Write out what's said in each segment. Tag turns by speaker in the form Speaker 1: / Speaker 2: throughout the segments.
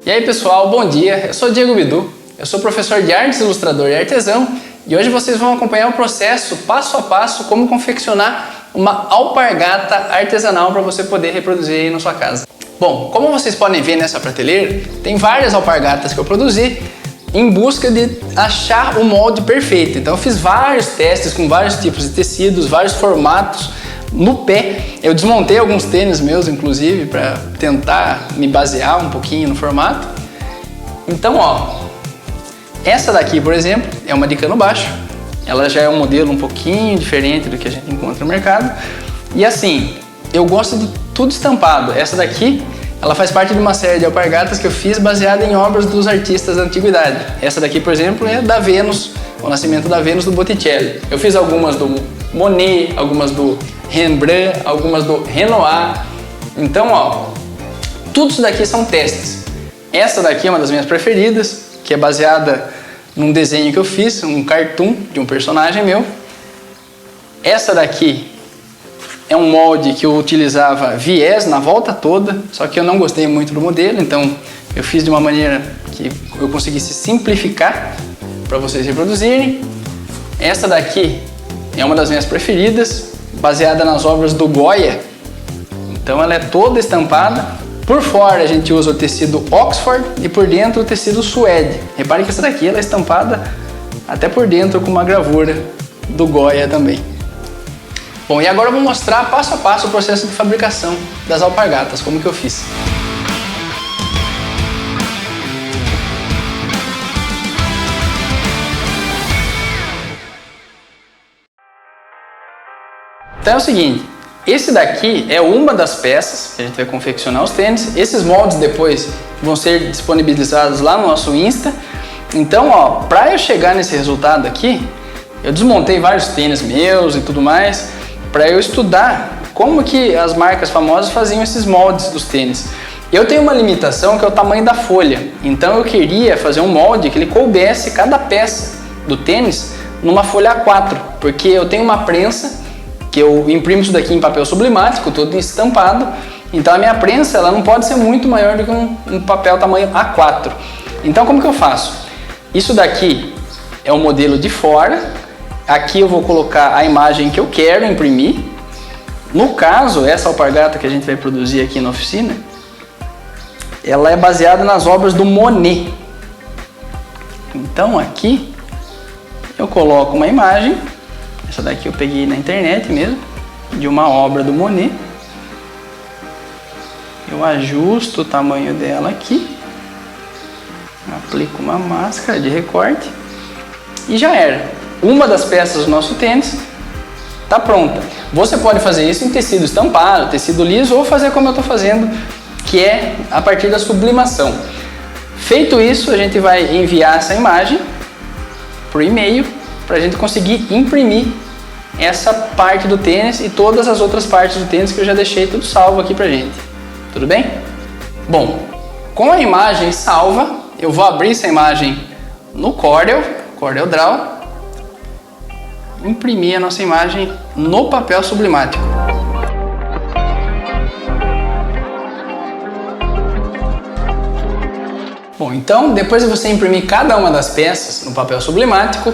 Speaker 1: E aí pessoal, bom dia, eu sou Diego Bidu, eu sou professor de artes, ilustrador e artesão e hoje vocês vão acompanhar o processo passo a passo como confeccionar uma alpargata artesanal para você poder reproduzir aí na sua casa. Bom, como vocês podem ver nessa prateleira, tem várias alpargatas que eu produzi em busca de achar o molde perfeito. Então eu fiz vários testes com vários tipos de tecidos, vários formatos no pé. Eu desmontei alguns tênis meus, inclusive, para tentar me basear um pouquinho no formato. Então, ó, essa daqui, por exemplo, é uma de cano baixo. Ela já é um modelo um pouquinho diferente do que a gente encontra no mercado. E assim, eu gosto de tudo estampado. Essa daqui, ela faz parte de uma série de alpargatas que eu fiz baseada em obras dos artistas da antiguidade. Essa daqui, por exemplo, é da Vênus, o Nascimento da Vênus do Botticelli. Eu fiz algumas do Monet, algumas do Rembrandt, algumas do Renoir. Então, ó, tudo isso daqui são testes. Essa daqui é uma das minhas preferidas, que é baseada num desenho que eu fiz, um cartoon de um personagem meu. Essa daqui é um molde que eu utilizava viés na volta toda, só que eu não gostei muito do modelo, então eu fiz de uma maneira que eu conseguisse simplificar para vocês reproduzirem. Essa daqui é uma das minhas preferidas, baseada nas obras do Goya. Então ela é toda estampada. Por fora a gente usa o tecido Oxford e por dentro o tecido suede. Repare que essa daqui ela é estampada até por dentro com uma gravura do Goya também. Bom, e agora eu vou mostrar passo a passo o processo de fabricação das alpargatas, como que eu fiz. Então é o seguinte, esse daqui é uma das peças que a gente vai confeccionar os tênis. Esses moldes depois vão ser disponibilizados lá no nosso Insta. Então, ó, para eu chegar nesse resultado aqui, eu desmontei vários tênis meus e tudo mais, para eu estudar como que as marcas famosas faziam esses moldes dos tênis. Eu tenho uma limitação que é o tamanho da folha, então eu queria fazer um molde que ele coubesse cada peça do tênis numa folha A4, porque eu tenho uma prensa que eu imprimo isso daqui em papel sublimático, todo estampado, então a minha prensa ela não pode ser muito maior do que um papel tamanho A4. Então como que eu faço? Isso daqui é o modelo de fora, aqui eu vou colocar a imagem que eu quero imprimir. No caso, essa alpargata que a gente vai produzir aqui na oficina, ela é baseada nas obras do Monet. Então aqui eu coloco uma imagem. Essa daqui eu peguei na internet mesmo, de uma obra do Monet. Eu ajusto o tamanho dela aqui, aplico uma máscara de recorte e já era. Uma das peças do nosso tênis está pronta. Você pode fazer isso em tecido estampado, tecido liso ou fazer como eu estou fazendo, que é a partir da sublimação. Feito isso, a gente vai enviar essa imagem por e-mail para a gente conseguir imprimir essa parte do tênis e todas as outras partes do tênis que eu já deixei tudo salvo aqui pra gente. Tudo bem? Bom, com a imagem salva, eu vou abrir essa imagem no Corel Draw, imprimir a nossa imagem no papel sublimático. Bom, então depois de você imprimir cada uma das peças no papel sublimático,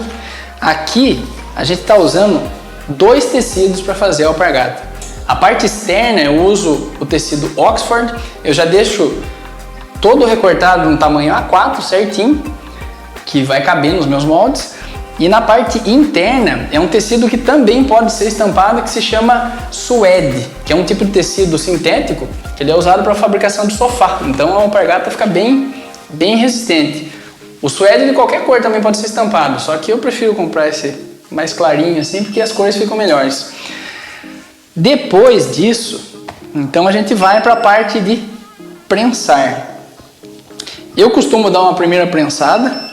Speaker 1: aqui a gente está usando dois tecidos para fazer a alpargata. A parte externa eu uso o tecido Oxford, eu já deixo todo recortado no tamanho A4 certinho, que vai caber nos meus moldes. E na parte interna é um tecido que também pode ser estampado, que se chama suede, que é um tipo de tecido sintético que ele é usado para a fabricação de sofá. Então a alpargata fica bem resistente. O suede de qualquer cor também pode ser estampado, só que eu prefiro comprar esse mais clarinho assim, porque as cores ficam melhores. Depois disso, então a gente vai para a parte de prensar. Eu costumo dar uma primeira prensada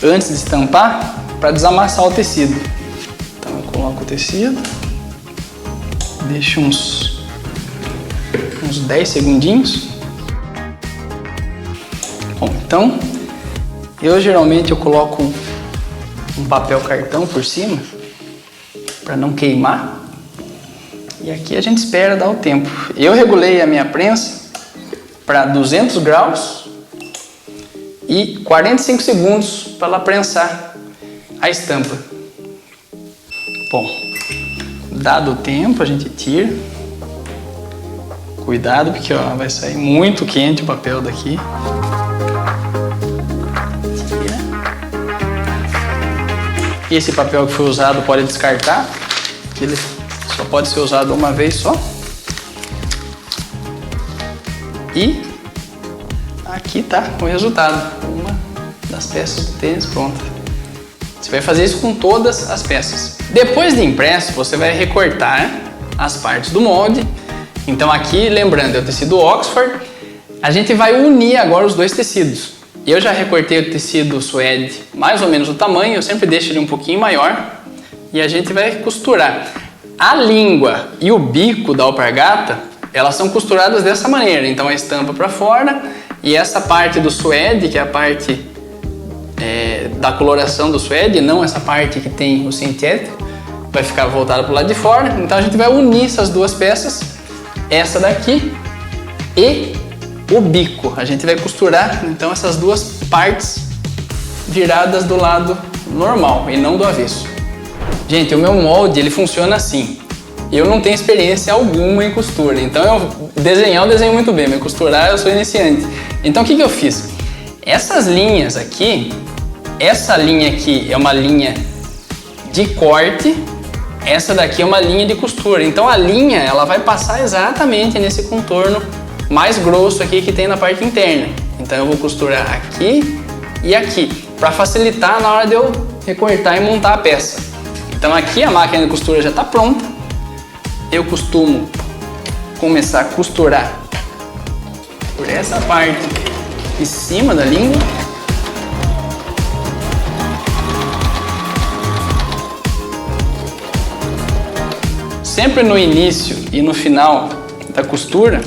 Speaker 1: antes de estampar para desamassar o tecido. Então eu coloco o tecido, deixo uns 10 segundinhos. Bom, então eu geralmente coloco um papel cartão por cima para não queimar. E aqui a gente espera dar o tempo. Eu regulei a minha prensa para 200 graus e 45 segundos para ela prensar a estampa. Bom, dado o tempo, a gente tira. Cuidado, porque ó, vai sair muito quente o papel daqui. Tira. E esse papel que foi usado pode descartar. Ele só pode ser usado uma vez só. E aqui tá o resultado. Uma das peças do tênis pronta. Você vai fazer isso com todas as peças. Depois de impresso, você vai recortar as partes do molde. Então aqui, lembrando, é o tecido Oxford. A gente vai unir agora os dois tecidos. Eu já recortei o tecido suede mais ou menos o tamanho, eu sempre deixo ele um pouquinho maior. E a gente vai costurar. A língua e o bico da alpargata, elas são costuradas dessa maneira. Então a estampa para fora e essa parte do suede, que é a parte da coloração do suede, não essa parte que tem o sintético, vai ficar voltada para o lado de fora. Então a gente vai unir essas duas peças, essa daqui e o bico. A gente vai costurar então essas duas partes viradas do lado normal e não do avesso. Gente, o meu molde ele funciona assim. Eu não tenho experiência alguma em costura, então eu desenho muito bem, mas costurar eu sou iniciante. Então o que eu fiz? Essas linhas aqui, essa linha aqui é uma linha de corte, essa daqui é uma linha de costura. Então a linha ela vai passar exatamente nesse contorno mais grosso aqui que tem na parte interna. Então eu vou costurar aqui e aqui, para facilitar na hora de eu recortar e montar a peça. Então aqui a máquina de costura já está pronta. Eu costumo começar a costurar por essa parte em cima da língua. Sempre no início e no final da costura,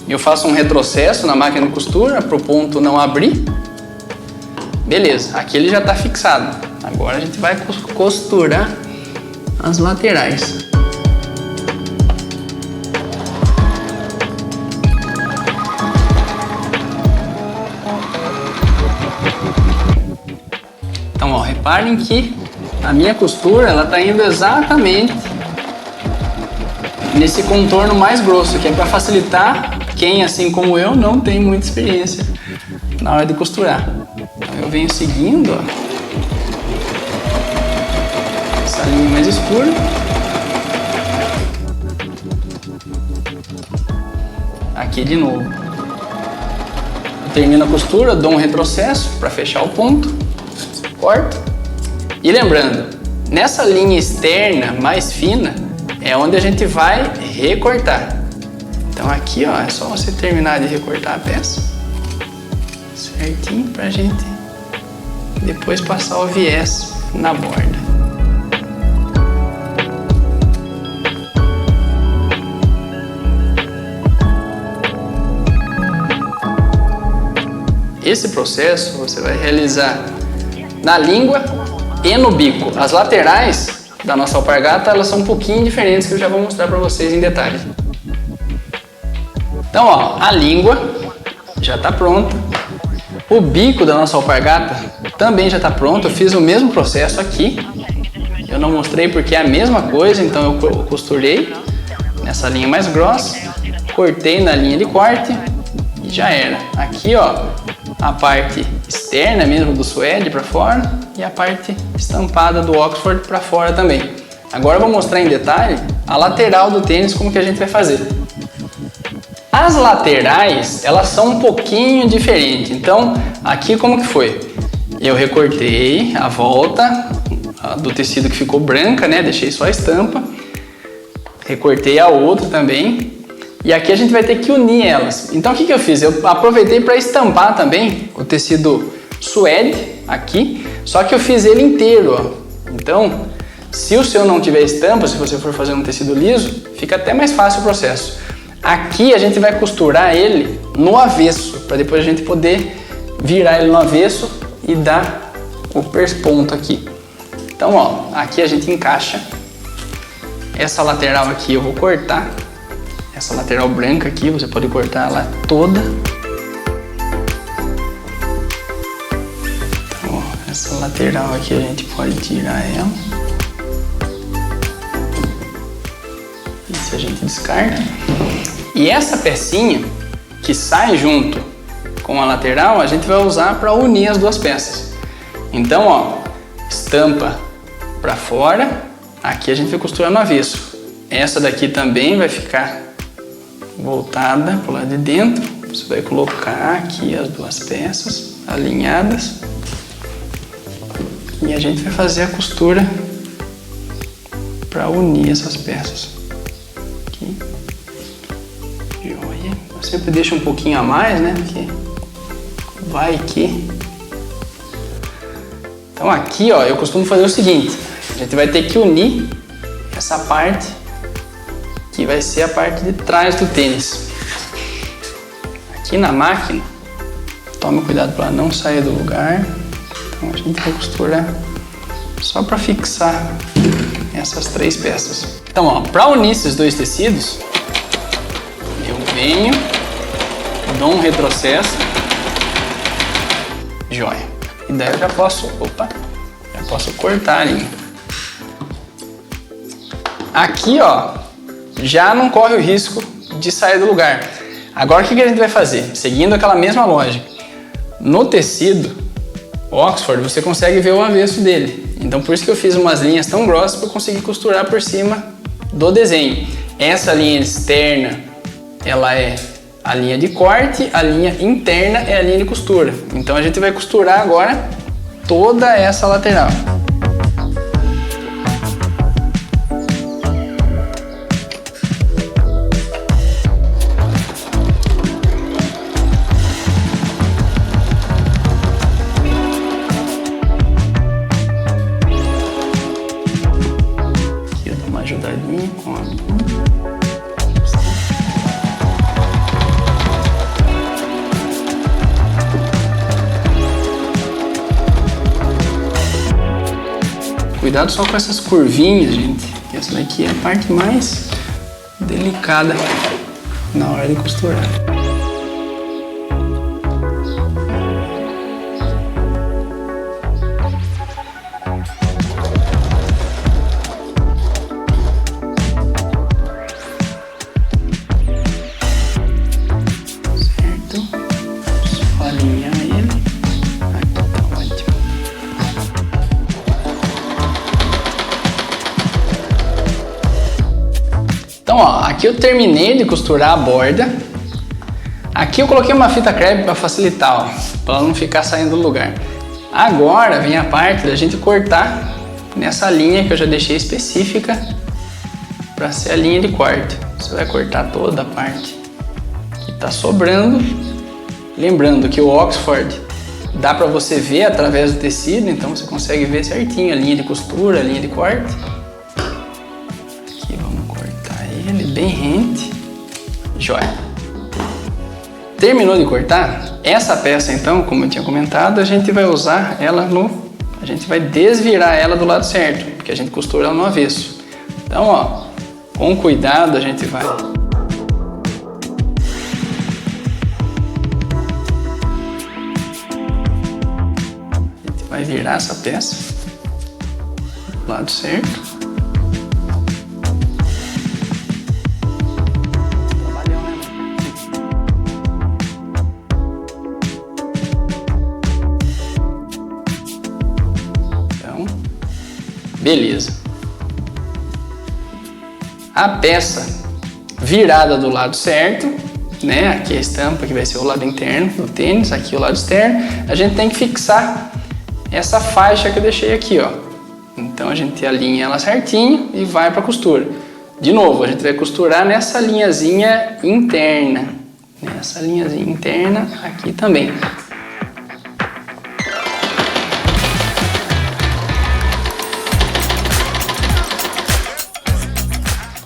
Speaker 1: eu faço um retrocesso na máquina de costura para o ponto não abrir. Beleza, aqui ele já está fixado. Agora a gente vai costurar as laterais. Então, ó, reparem que a minha costura ela está indo exatamente nesse contorno mais grosso, que é para facilitar quem, assim como eu, não tem muita experiência na hora de costurar. Então, eu venho seguindo, ó, essa linha mais escura. Aqui de novo. Eu termino a costura, dou um retrocesso para fechar o ponto. Corto. E lembrando, nessa linha externa mais fina é onde a gente vai recortar. Então aqui, ó, é só você terminar de recortar a peça certinho pra gente depois passar o viés na borda. Esse processo você vai realizar na língua e no bico. As laterais da nossa alpargata elas são um pouquinho diferentes, que eu já vou mostrar para vocês em detalhe. Então, ó, a língua já está pronta. O bico da nossa alpargata também já está pronto. Eu fiz o mesmo processo aqui. Eu não mostrei porque é a mesma coisa, então eu costurei nessa linha mais grossa, cortei na linha de corte e já era. Aqui, ó, a parte externa mesmo do suede para fora e a parte estampada do Oxford para fora também. Agora eu vou mostrar em detalhe a lateral do tênis, como que a gente vai fazer. As laterais, elas são um pouquinho diferentes. Então, aqui como que foi? Eu recortei a volta do tecido que ficou branca, né? Deixei só a estampa. Recortei a outra também. E aqui a gente vai ter que unir elas. Então o que eu fiz? Eu aproveitei para estampar também o tecido suede aqui, só que eu fiz ele inteiro, ó. Então, se o seu não tiver estampa, se você for fazer um tecido liso, fica até mais fácil o processo. Aqui a gente vai costurar ele no avesso, para depois a gente poder virar ele no avesso e dar o persponto aqui. Então, ó, aqui a gente encaixa. Essa lateral aqui eu vou cortar. Essa lateral branca aqui, você pode cortar ela toda. lateral aqui a gente pode tirar ela. Isso a gente descarta. E essa pecinha que sai junto com a lateral, a gente vai usar para unir as duas peças. Então, ó, estampa para fora, aqui a gente vai costurar no avesso. Essa daqui também vai ficar voltada para o lado de dentro. Você vai colocar aqui as duas peças alinhadas e a gente vai fazer a costura para unir essas peças. Aqui. Joia. Eu sempre deixo um pouquinho a mais, né? Porque vai que... Então aqui, ó, eu costumo fazer o seguinte. A gente vai ter que unir essa parte que vai ser a parte de trás do tênis. Aqui na máquina, tome cuidado para não sair do lugar. Então a gente vai costurar só para fixar essas três peças. Então, ó, para unir esses dois tecidos, eu venho, dou um retrocesso, joia. E daí eu já posso cortar a linha. Aqui, ó, já não corre o risco de sair do lugar. Agora o que a gente vai fazer? Seguindo aquela mesma lógica. No tecido Oxford você consegue ver o avesso dele. Então por isso que eu fiz umas linhas tão grossas para eu conseguir costurar por cima do desenho. Essa linha externa, ela é a linha de corte, a linha interna é a linha de costura. Então a gente vai costurar agora toda essa lateral. Ajudadinha com a linha. Cuidado só com essas curvinhas, gente. Essa daqui é a parte mais delicada na hora de costurar. Alinhar ele. Aqui tá ótimo. Então, ó, aqui eu terminei de costurar a borda. Aqui eu coloquei uma fita crepe para facilitar, ó, para ela não ficar saindo do lugar. Agora vem a parte da gente cortar nessa linha que eu já deixei específica para ser a linha de corte. Você vai cortar toda a parte que tá sobrando. Lembrando que o Oxford dá para você ver através do tecido, então você consegue ver certinho a linha de costura, a linha de corte. Aqui vamos cortar ele bem rente. Joia. Terminou de cortar? Essa peça então, como eu tinha comentado, a gente vai usar ela a gente vai desvirar ela do lado certo, porque a gente costura ela no avesso. Então, ó, com cuidado a gente vai... Vai virar essa peça do lado certo. Então, beleza. A peça virada do lado certo, né? Aqui a estampa que vai ser o lado interno do tênis, aqui o lado externo. A gente tem que fixar essa faixa que eu deixei aqui, ó. Então a gente alinha ela certinho e vai para costura. De novo, a gente vai costurar nessa linhazinha interna. Nessa linhazinha interna aqui também.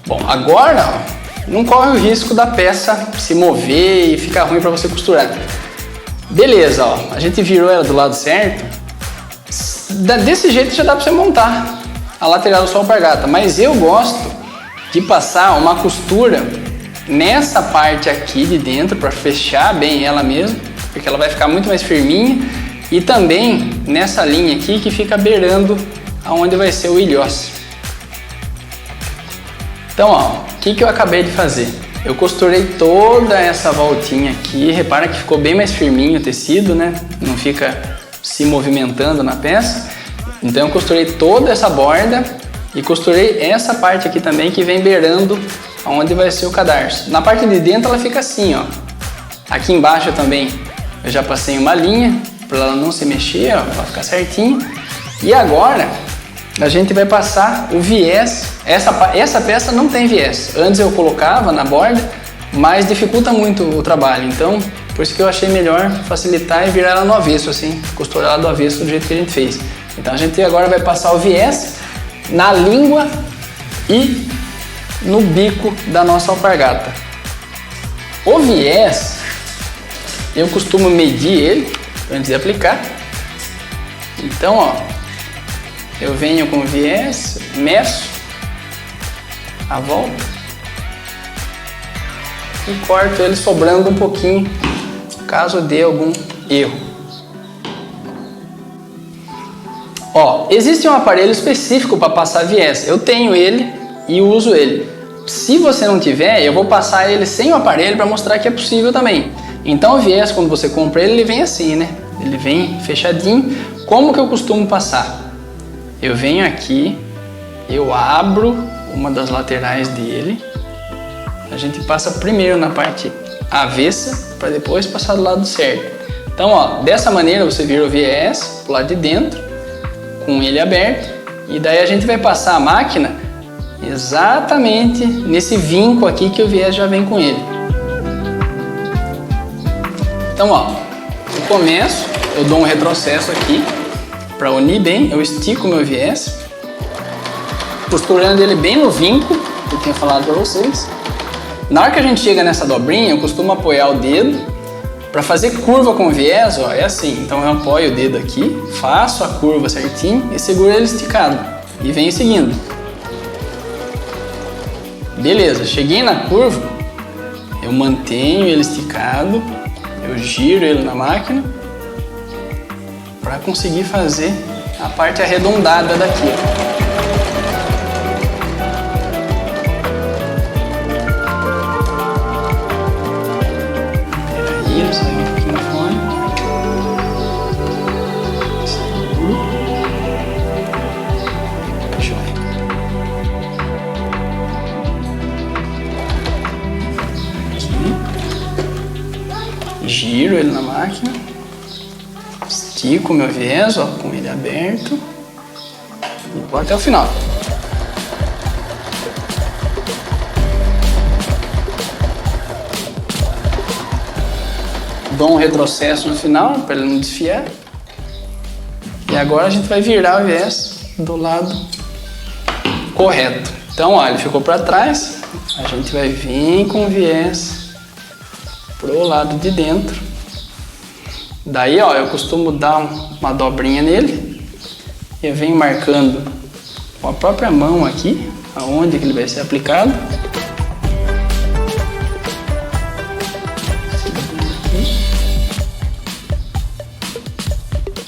Speaker 1: Bom, agora, ó, não corre o risco da peça se mover e ficar ruim para você costurar. Beleza, ó, a gente virou ela do lado certo. Desse jeito já dá para você montar a lateral da sua alpargata, mas eu gosto de passar uma costura nessa parte aqui de dentro para fechar bem ela mesmo, porque ela vai ficar muito mais firminha e também nessa linha aqui que fica beirando aonde vai ser o ilhós. Então, ó, o que eu acabei de fazer? Eu costurei toda essa voltinha aqui, repara que ficou bem mais firminho o tecido, né? Não fica se movimentando na peça. Então eu costurei toda essa borda e costurei essa parte aqui também que vem beirando aonde vai ser o cadarço. Na parte de dentro ela fica assim, ó. Aqui embaixo também eu já passei uma linha para ela não se mexer, ó, para ficar certinho. E agora a gente vai passar o viés. Essa peça não tem viés. Antes eu colocava na borda, mas dificulta muito o trabalho. Então, por isso que eu achei melhor facilitar e virar ela no avesso, assim, costurar ela do avesso do jeito que a gente fez. Então a gente agora vai passar o viés na língua e no bico da nossa alpargata. O viés, eu costumo medir ele antes de aplicar. Então, ó, eu venho com o viés, meço a volta e corto ele sobrando um pouquinho, caso dê algum erro. Ó, existe um aparelho específico para passar viés. Eu tenho ele e uso ele. Se você não tiver, eu vou passar ele sem o aparelho para mostrar que é possível também. Então o viés, quando você compra ele vem assim, né? Ele vem fechadinho. Como que eu costumo passar? Eu venho aqui, eu abro uma das laterais dele. A gente passa primeiro na parte avessa para depois passar do lado certo. Então, ó, dessa maneira você vira o viés pro lado de dentro, com ele aberto, e daí a gente vai passar a máquina exatamente nesse vinco aqui que o viés já vem com ele. Então, ó, eu começo, eu dou um retrocesso aqui para unir bem, eu estico o meu viés, costurando ele bem no vinco que eu tinha falado para vocês. Na hora que a gente chega nessa dobrinha, eu costumo apoiar o dedo para fazer curva com o viés, ó, é assim. Então eu apoio o dedo aqui, faço a curva certinho e seguro ele esticado e venho seguindo. Beleza, cheguei na curva, eu mantenho ele esticado, eu giro ele na máquina para conseguir fazer a parte arredondada daqui. Peraí, ele saiu um pouquinho fora. Seguro. Joia. Aqui. Giro ele na máquina. Estico o meu viés, ó, com ele aberto e vou até o final. Dou um retrocesso no final para ele não desfiar. E agora a gente vai virar o viés do lado correto. Então, ó, ele ficou para trás, a gente vai vir com o viés pro lado de dentro. Daí, ó, eu costumo dar uma dobrinha nele e eu venho marcando com a própria mão aqui, aonde que ele vai ser aplicado.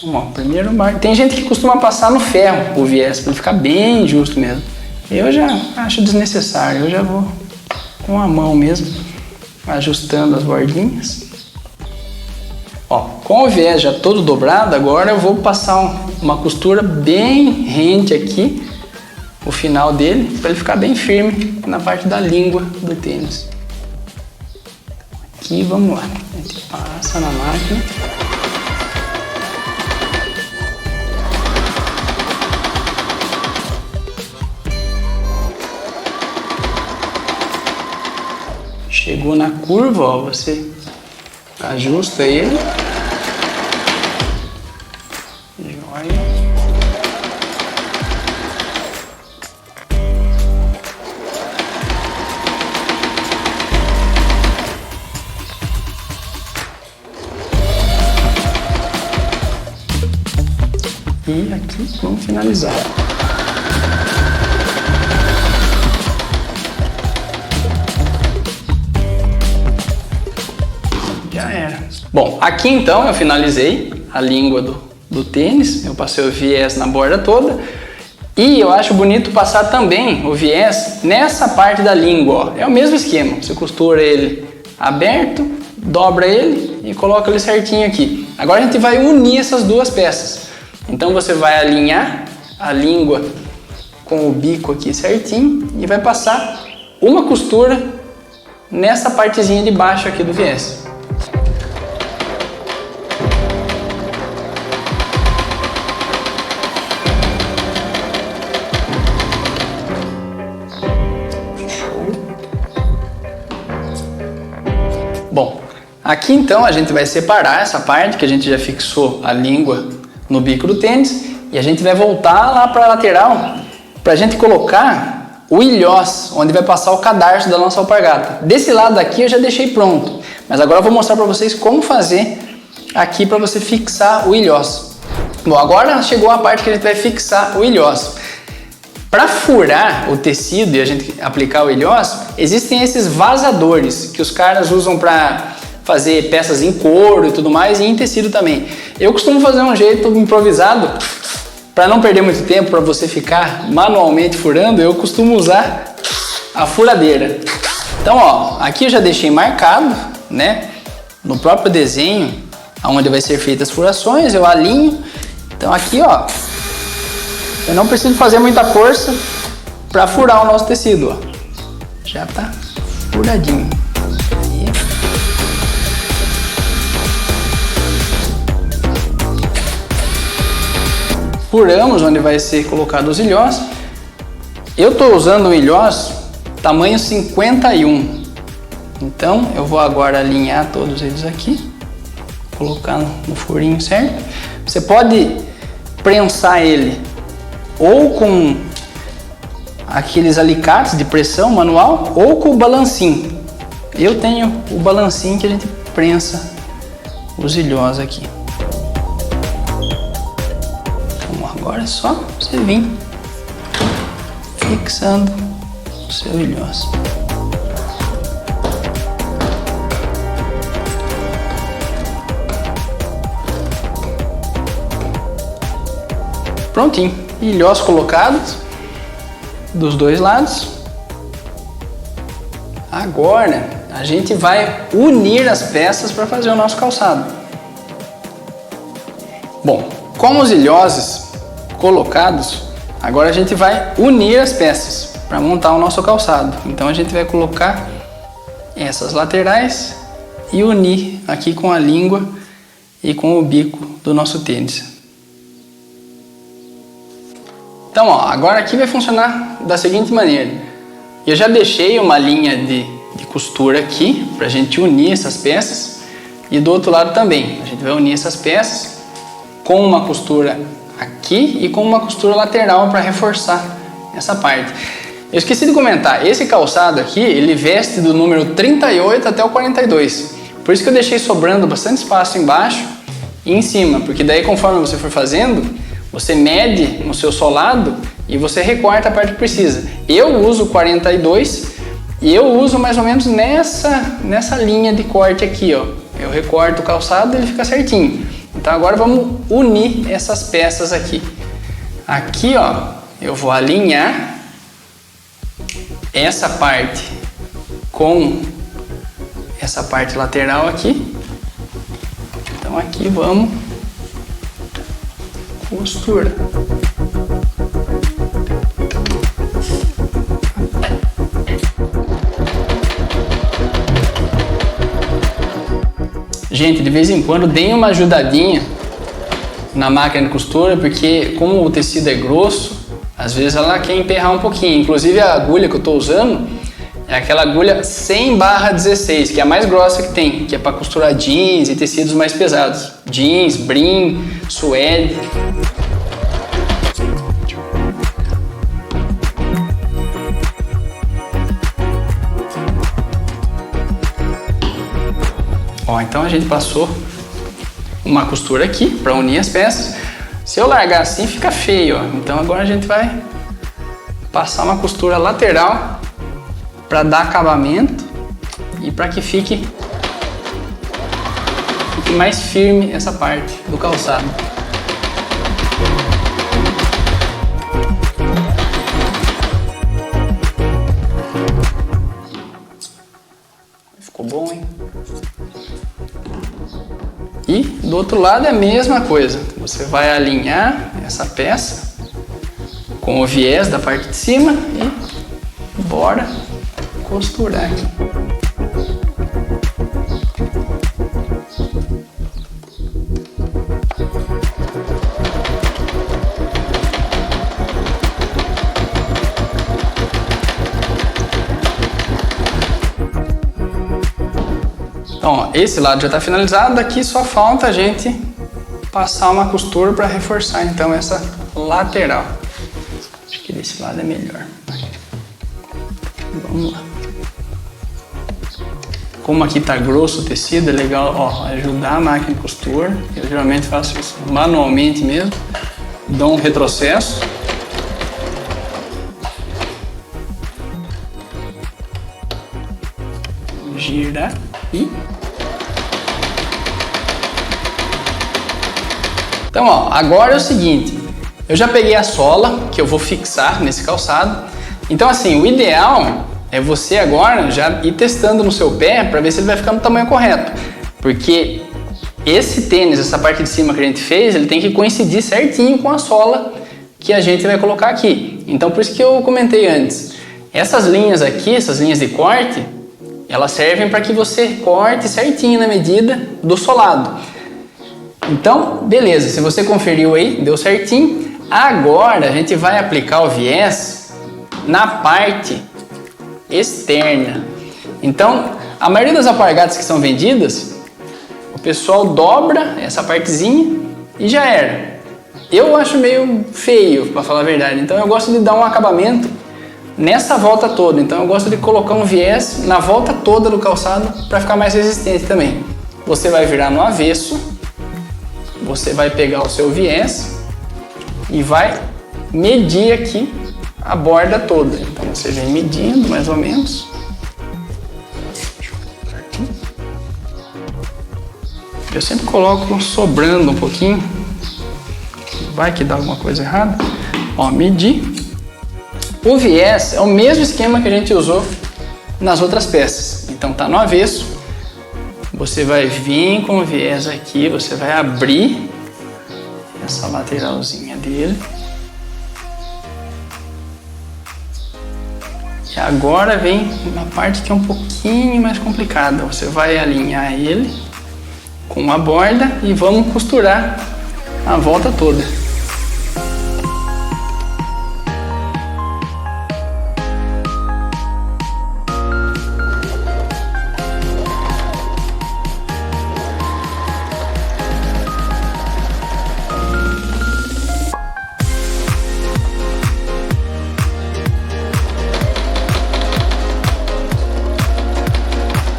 Speaker 1: Ó, primeiro marco. Tem gente que costuma passar no ferro o viés para ele ficar bem justo mesmo. Eu já acho desnecessário, eu já vou com a mão mesmo, ajustando as bordinhas. Ó, com o viés já todo dobrado, agora eu vou passar uma costura bem rente aqui, o final dele, para ele ficar bem firme na parte da língua do tênis. Aqui, vamos lá, a gente passa na máquina. Chegou na curva, ó, você ajusta ele. Joia. E aqui vamos finalizar. Já era. Bom, aqui então eu finalizei a língua do tênis, eu passei o viés na borda toda. E eu acho bonito passar também o viés nessa parte da língua, ó. É o mesmo esquema, você costura ele aberto, dobra ele e coloca ele certinho aqui. Agora a gente vai unir essas duas peças. Então você vai alinhar a língua com o bico aqui certinho e vai passar uma costura nessa partezinha de baixo aqui do viés. Bom, aqui então a gente vai separar essa parte que a gente já fixou a língua no bico do tênis e a gente vai voltar lá para a lateral para a gente colocar o ilhós, onde vai passar o cadarço da nossa alpargata. Desse lado aqui eu já deixei pronto, mas agora eu vou mostrar para vocês como fazer aqui para você fixar o ilhós. Bom, agora chegou a parte que a gente vai fixar o ilhós. Para furar o tecido e a gente aplicar o ilhós, existem esses vazadores que os caras usam para fazer peças em couro e tudo mais, e em tecido também. Eu costumo fazer um jeito improvisado, para não perder muito tempo, para você ficar manualmente furando, eu costumo usar a furadeira. Então, ó, aqui eu já deixei marcado, né, no próprio desenho, onde vai ser feitas as furações, eu alinho. Então aqui, ó, eu não preciso fazer muita força para furar o nosso tecido, ó. Já tá furadinho. Aí. Furamos onde vai ser colocado os ilhós. Eu estou usando um ilhós tamanho 51. Então eu vou agora alinhar todos eles aqui, colocar no furinho certo. Você pode prensar ele ou com aqueles alicates de pressão manual ou com o balancinho. Eu tenho o balancinho que a gente prensa os ilhós aqui. Então agora é só você vir fixando o seu ilhós. Prontinho, ilhós colocados dos dois lados. Agora a gente vai unir as peças para fazer o nosso calçado. Bom, com os ilhoses colocados, agora a gente vai unir as peças para montar o nosso calçado. Então a gente vai colocar essas laterais e unir aqui com a língua e com o bico do nosso tênis. Então, ó, agora aqui vai funcionar da seguinte maneira. Eu já deixei uma linha de costura aqui para a gente unir essas peças e do outro lado também. A gente vai unir essas peças com uma costura aqui e com uma costura lateral para reforçar essa parte. Eu esqueci de comentar, esse calçado aqui, ele veste do número 38 até o 42. Por isso que eu deixei sobrando bastante espaço embaixo e em cima, porque daí conforme você for fazendo, você mede no seu solado e você recorta a parte que precisa. Eu uso 42 e eu uso mais ou menos nessa linha de corte aqui, ó. Eu recorto o calçado e ele fica certinho. Então agora vamos unir essas peças aqui. Aqui, ó, eu vou alinhar essa parte com essa parte lateral aqui. Então aqui vamos costura. Gente, de vez em quando deem uma ajudadinha na máquina de costura, porque como o tecido é grosso, às vezes ela quer emperrar um pouquinho. Inclusive a agulha que eu estou usando é aquela agulha 100/16, que é a mais grossa que tem, que é para costurar jeans e tecidos mais pesados. Jeans, brim, suede. Ó, então a gente passou uma costura aqui para unir as peças. Se eu largar assim fica feio, ó. Então agora a gente vai passar uma costura lateral para dar acabamento e para que fique mais firme essa parte do calçado. Ficou bom, hein? E do outro lado é a mesma coisa. Você vai alinhar essa peça com o viés da parte de cima e bora costurar aqui. Então, ó, esse lado já está finalizado, daqui só falta a gente passar uma costura para reforçar então essa lateral. Acho que desse lado é melhor. Vamos lá. Como aqui está grosso o tecido, é legal, ó, ajudar a máquina de costura. Eu geralmente faço isso manualmente mesmo. Dou um retrocesso. Gira e... Então, ó, agora é o seguinte, eu já peguei a sola que eu vou fixar nesse calçado. Então, assim, o ideal é você agora já ir testando no seu pé para ver se ele vai ficar no tamanho correto. Porque esse tênis, essa parte de cima que a gente fez, ele tem que coincidir certinho com a sola que a gente vai colocar aqui. Então, por isso que eu comentei antes, essas linhas aqui, essas linhas de corte, elas servem para que você corte certinho na medida do solado. Então, beleza, se você conferiu aí, deu certinho. Agora a gente vai aplicar o viés na parte externa. Então, a maioria das alpargatas que são vendidas, o pessoal dobra essa partezinha e já era. Eu acho meio feio, para falar a verdade. Então eu gosto de dar um acabamento nessa volta toda. Então eu gosto de colocar um viés na volta toda do calçado para ficar mais resistente também. Você vai virar no avesso. Você vai pegar o seu viés e vai medir aqui a borda toda. Então você vem medindo mais ou menos. Eu sempre coloco sobrando um pouquinho. Vai que dá alguma coisa errada. Ó, medir. O viés é o mesmo esquema que a gente usou nas outras peças. Então tá no avesso. Você vai vir com o viés aqui, você vai abrir essa lateralzinha dele. E agora vem uma parte que é um pouquinho mais complicada. Você vai alinhar ele com a borda e vamos costurar a volta toda.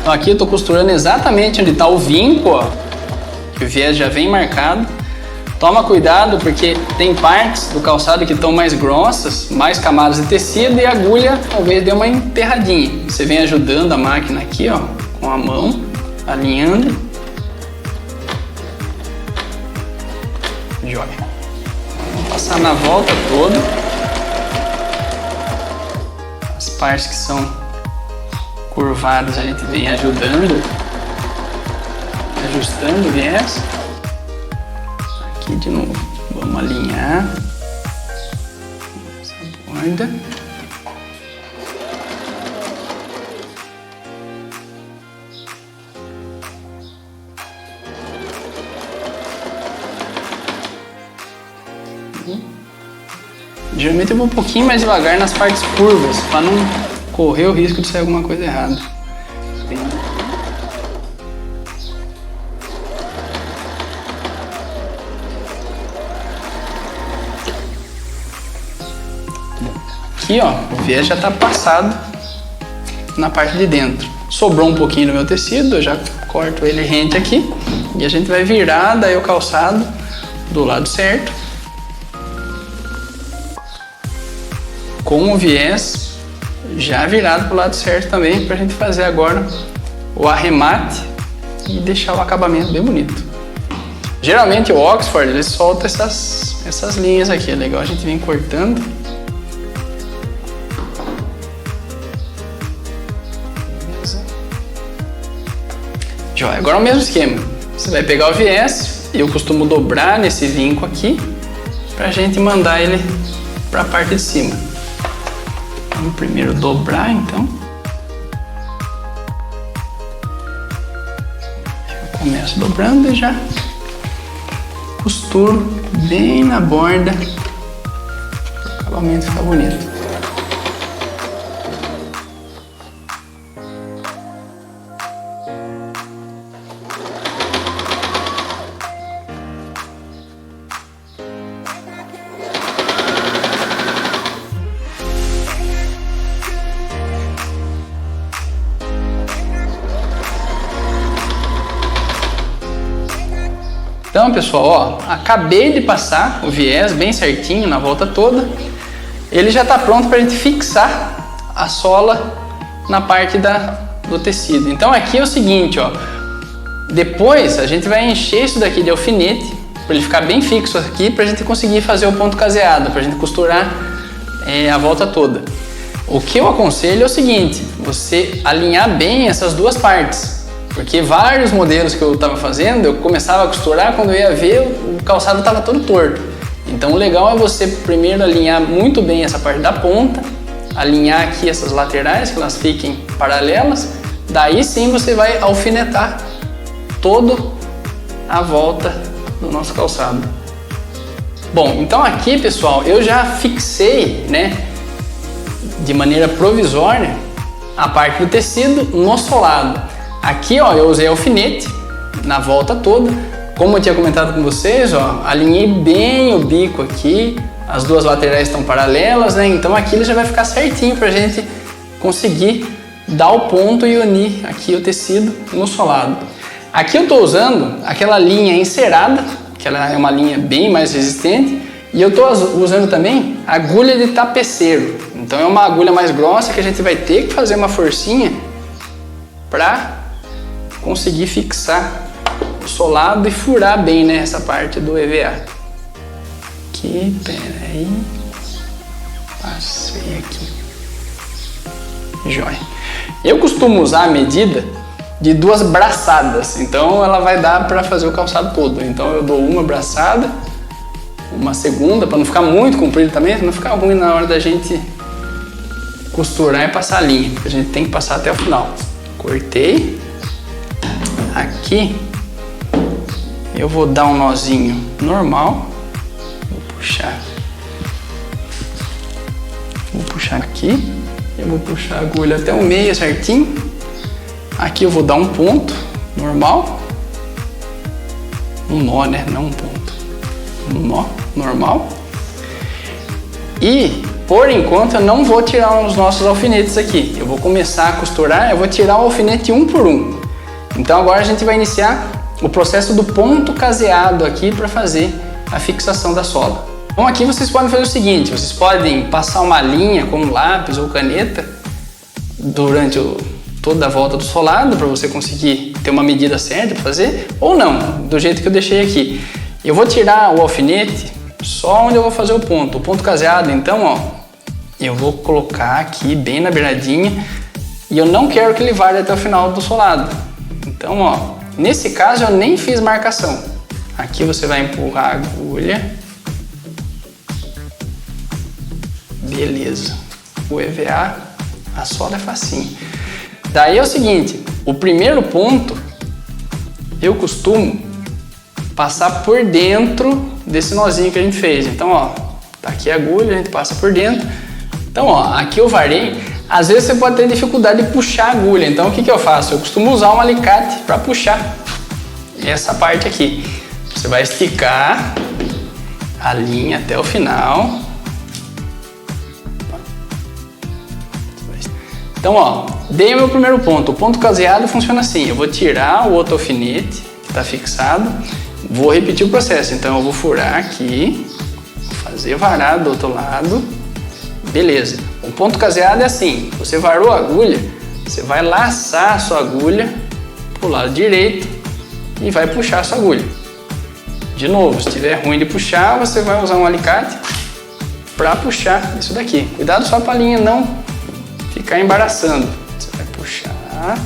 Speaker 1: Então aqui eu estou costurando exatamente onde está o vinco, ó, que o viés já vem marcado. Toma cuidado porque tem partes do calçado que estão mais grossas, mais camadas de tecido e a agulha talvez dê uma enterradinha. Você vem ajudando a máquina aqui, ó, com a mão, alinhando. Joia. Vamos passar na volta toda. As partes que são curvadas a gente vem ajudando, ajustando o viés. Aqui de novo, vamos alinhar essa borda. Geralmente eu vou um pouquinho mais devagar nas partes curvas, para não correr o risco de sair alguma coisa errada. Aqui, ó, o viés já está passado na parte de dentro. Sobrou um pouquinho do meu tecido, eu já corto ele rente aqui e a gente vai virar daí o calçado do lado certo com o viés já virado para o lado certo também, para a gente fazer agora o arremate e deixar o acabamento bem bonito. Geralmente o Oxford ele solta essas linhas aqui, é legal a gente vir cortando. Beleza. Joia, agora é o mesmo esquema, você vai pegar o viés, eu costumo dobrar nesse vinco aqui, pra gente mandar ele pra parte de cima. Vamos primeiro dobrar então. Eu começo dobrando e já costuro bem na borda para o acabamento ficar bonito. Então, pessoal, ó, acabei de passar o viés bem certinho na volta toda. Ele já está pronto para a gente fixar a sola na parte do tecido. Então aqui é o seguinte, ó, depois a gente vai encher isso daqui de alfinete para ele ficar bem fixo aqui, para a gente conseguir fazer o ponto caseado, para a gente costurar a volta toda. O que eu aconselho é o seguinte, você alinhar bem essas duas partes. Porque vários modelos que eu estava fazendo, eu começava a costurar, quando eu ia ver, o calçado estava todo torto. Então o legal é você primeiro alinhar muito bem essa parte da ponta, alinhar aqui essas laterais, que elas fiquem paralelas, daí sim você vai alfinetar toda a volta do nosso calçado. Bom, então aqui, pessoal, eu já fixei, né, de maneira provisória, a parte do tecido no solado. Aqui, ó, eu usei alfinete na volta toda. Como eu tinha comentado com vocês, ó, alinhei bem o bico aqui. As duas laterais estão paralelas, né? Então aqui ele já vai ficar certinho pra gente conseguir dar o ponto e unir aqui o tecido no solado. Aqui eu tô usando aquela linha encerada, que ela é uma linha bem mais resistente. E eu tô usando também agulha de tapeceiro. Então é uma agulha mais grossa que a gente vai ter que fazer uma forcinha pra conseguir fixar o solado e furar bem, né, essa parte do EVA. Aqui, peraí, passei aqui, joia. Eu costumo usar a medida de 2 braçadas, então ela vai dar para fazer o calçado todo. Então eu dou uma braçada, uma segunda, para não ficar muito comprido também, para não ficar ruim na hora da gente costurar e passar a linha, a gente tem que passar até o final. Cortei. Aqui eu vou dar um nozinho normal, vou puxar aqui, eu vou puxar a agulha até o meio certinho. Aqui eu vou dar um ponto normal, um nó, né, não um ponto, um nó normal. E por enquanto eu não vou tirar os nossos alfinetes aqui, eu vou começar a costurar, eu vou tirar o alfinete um por um. Então agora a gente vai iniciar o processo do ponto caseado aqui para fazer a fixação da sola. Então aqui vocês podem fazer o seguinte, vocês podem passar uma linha com lápis ou caneta durante toda a volta do solado para você conseguir ter uma medida certa para fazer, ou não, do jeito que eu deixei aqui. Eu vou tirar o alfinete só onde eu vou fazer o ponto caseado, então ó, eu vou colocar aqui bem na beiradinha e eu não quero que ele vá até o final do solado. Então, ó, nesse caso eu nem fiz marcação. Aqui você vai empurrar a agulha. Beleza. O EVA, a sola é facinho. Daí é o seguinte, o primeiro ponto eu costumo passar por dentro desse nozinho que a gente fez. Então, ó, tá aqui a agulha, a gente passa por dentro. Então, ó, aqui eu varei. Às vezes você pode ter dificuldade de puxar a agulha, então o que eu faço? Eu costumo usar um alicate para puxar essa parte aqui. Você vai esticar a linha até o final. Então, ó, dei o meu primeiro ponto. O ponto caseado funciona assim, eu vou tirar o outro alfinete que está fixado, vou repetir o processo. Então eu vou furar aqui, fazer varar do outro lado, beleza. O ponto caseado é assim, você varou a agulha, você vai laçar a sua agulha pro lado direito e vai puxar a sua agulha. De novo, se estiver ruim de puxar, você vai usar um alicate para puxar isso daqui. Cuidado só para a linha não ficar embaraçando. Você vai puxar.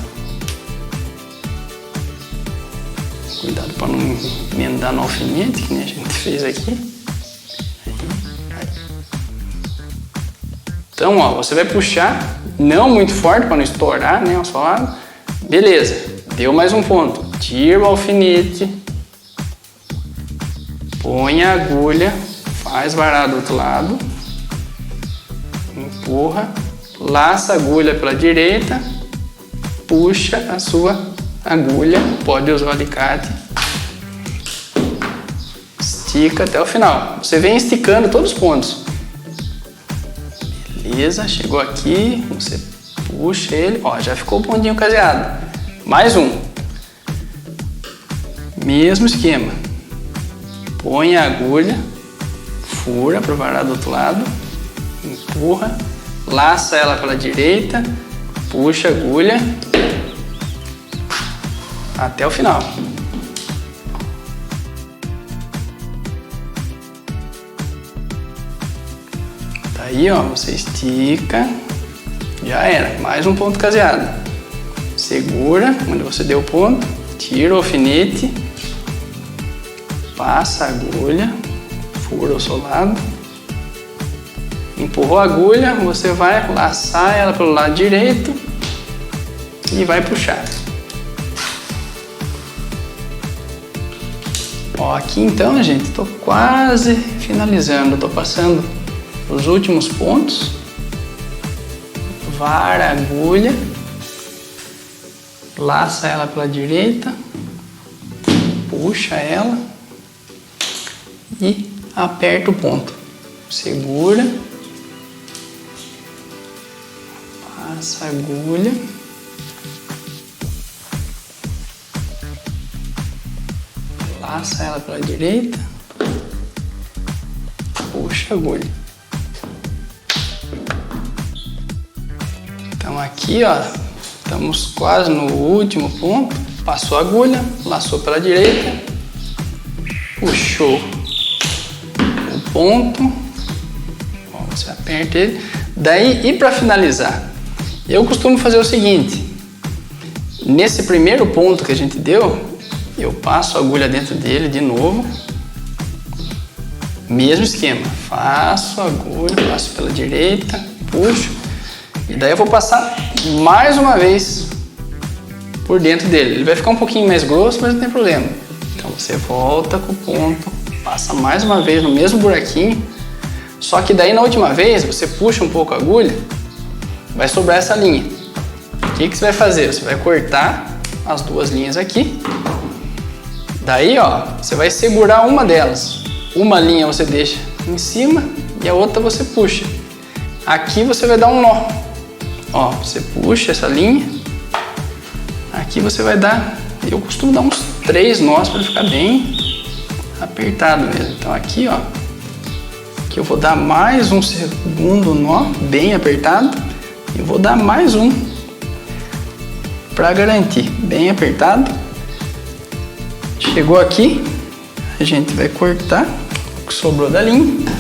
Speaker 1: Cuidado para não emendar no alfinete, que nem a gente fez aqui. Então, ó, você vai puxar, não muito forte para não estourar, né, o seu lado. Beleza, deu mais um ponto. Tira o alfinete, põe a agulha, faz varar do outro lado, empurra, laça a agulha pela direita, puxa a sua agulha, pode usar o alicate, estica até o final. Você vem esticando todos os pontos. Beleza, chegou aqui, você puxa ele, ó, já ficou o pontinho caseado. Mais um. Mesmo esquema. Põe a agulha, fura para varar do outro lado, empurra, laça ela pela direita, puxa a agulha até o final. Aí, ó, você estica, já era, mais um ponto caseado. Segura onde você deu o ponto, tira o alfinete, passa a agulha, fura o seu lado, empurrou a agulha, você vai laçar ela pelo lado direito e vai puxar. Ó, aqui então, gente, estou quase finalizando, estou passando os últimos pontos, vara a agulha, laça ela pela direita, puxa ela e aperta o ponto, segura, passa a agulha, laça ela pela direita, puxa a agulha. Então aqui, ó, estamos quase no último ponto. Passou a agulha, laçou pela direita, puxou o ponto, ó, você aperta ele. Daí, e para finalizar, eu costumo fazer o seguinte: nesse primeiro ponto que a gente deu, eu passo a agulha dentro dele de novo, mesmo esquema, faço a agulha, passo pela direita, puxo. E daí eu vou passar mais uma vez por dentro dele. Ele vai ficar um pouquinho mais grosso, mas não tem problema. Então você volta com o ponto, passa mais uma vez no mesmo buraquinho. Só que daí na última vez você puxa um pouco a agulha, vai sobrar essa linha. O que você vai fazer? Você vai cortar as duas linhas aqui. Daí, ó, você vai segurar uma delas. Uma linha você deixa em cima e a outra você puxa. Aqui você vai dar um nó. Ó, você puxa essa linha, aqui você vai dar, eu costumo dar uns 3 nós para ficar bem apertado mesmo. Então aqui, ó, que eu vou dar mais um segundo nó, bem apertado, e vou dar mais um para garantir, bem apertado. Chegou aqui, a gente vai cortar o que sobrou da linha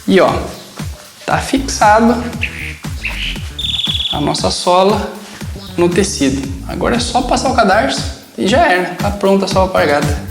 Speaker 1: e ó, tá fixado a nossa sola no tecido. Agora é só passar o cadarço e já era, tá pronta a sola alpargata.